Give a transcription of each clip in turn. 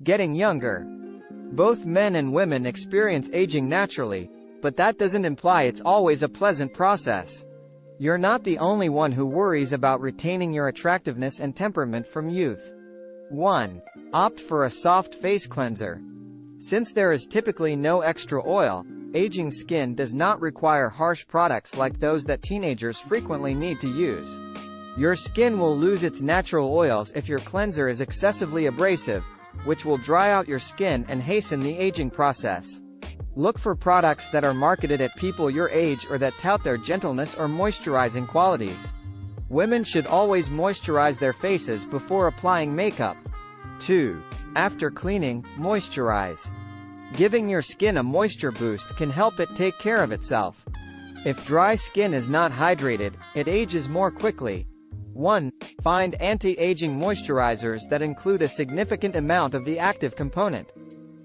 Getting younger. Both men and women experience aging naturally, but that doesn't imply it's always a pleasant process. You're not the only one who worries about retaining your attractiveness and temperament from youth. 1. Opt for a soft face cleanser. Since there is typically no extra oil, aging skin does not require harsh products like those that teenagers frequently need to use. Your skin will lose its natural oils if your cleanser is excessively abrasive, which will dry out your skin and hasten the aging process. Look for products that are marketed at people your age or that tout their gentleness or moisturizing qualities. Women should always moisturize their faces before applying makeup. 2. After cleaning, moisturize. Giving your skin a moisture boost can help it take care of itself. If dry skin is not hydrated, it ages more quickly. 1. Find anti-aging moisturizers that include a significant amount of the active component.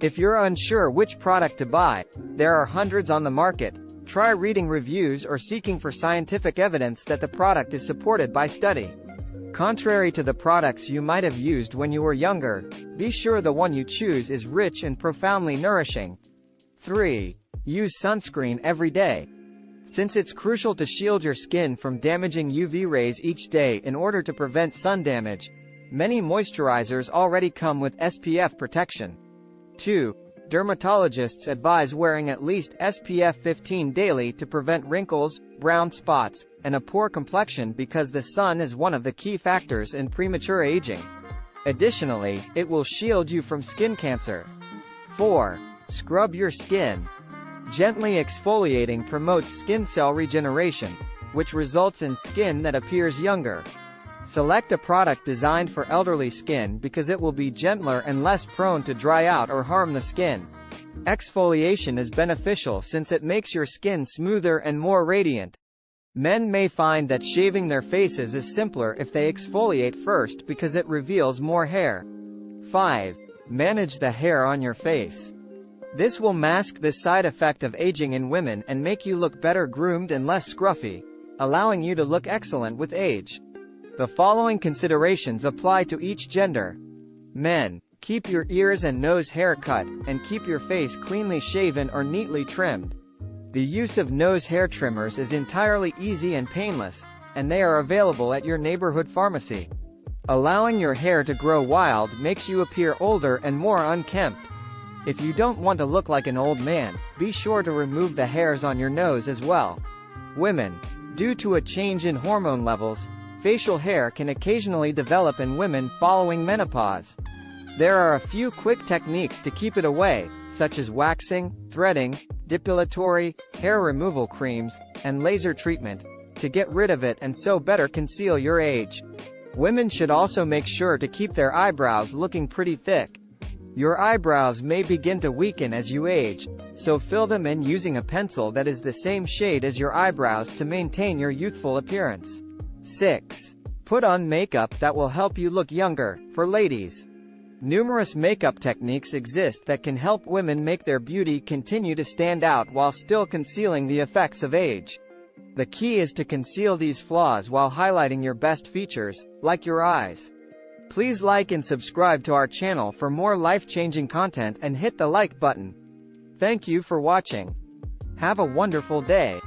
If you're unsure which product to buy, there are hundreds on the market. Try reading reviews or seeking for scientific evidence that the product is supported by study. Contrary to the products you might have used when you were younger, be sure the one you choose is rich and profoundly nourishing. 3. Use sunscreen every day. Since it's crucial to shield your skin from damaging UV rays each day in order to prevent sun damage, many moisturizers already come with SPF protection. 2. Dermatologists advise wearing at least SPF 15 daily to prevent wrinkles, brown spots, and a poor complexion because the sun is one of the key factors in premature aging. Additionally, it will shield you from skin cancer. 4. Scrub your skin. Gently exfoliating promotes skin cell regeneration, which results in skin that appears younger. Select a product designed for elderly skin because it will be gentler and less prone to dry out or harm the skin. Exfoliation is beneficial since it makes your skin smoother and more radiant. Men may find that shaving their faces is simpler if they exfoliate first because it reveals more hair. 5. Manage the hair on your face. This will mask the side effect of aging in women and make you look better groomed and less scruffy, allowing you to look excellent with age. The following considerations apply to each gender. Men, keep your ears and nose hair cut, and keep your face cleanly shaven or neatly trimmed. The use of nose hair trimmers is entirely easy and painless, and they are available at your neighborhood pharmacy. Allowing your hair to grow wild makes you appear older and more unkempt. If you don't want to look like an old man, be sure to remove the hairs on your nose as well. Women, due to a change in hormone levels, facial hair can occasionally develop in women following menopause. There are a few quick techniques to keep it away, such as waxing, threading, depilatory, hair removal creams, and laser treatment, to get rid of it and so better conceal your age. Women should also make sure to keep their eyebrows looking pretty thick. Your eyebrows may begin to weaken as you age, so fill them in using a pencil that is the same shade as your eyebrows to maintain your youthful appearance. 6. Put on makeup that will help you look younger. For ladies, numerous makeup techniques exist that can help women make their beauty continue to stand out while still concealing the effects of age. The key is to conceal these flaws while highlighting your best features, like your eyes. Please like and subscribe to our channel for more life-changing content and hit the like button. Thank you for watching. Have a wonderful day.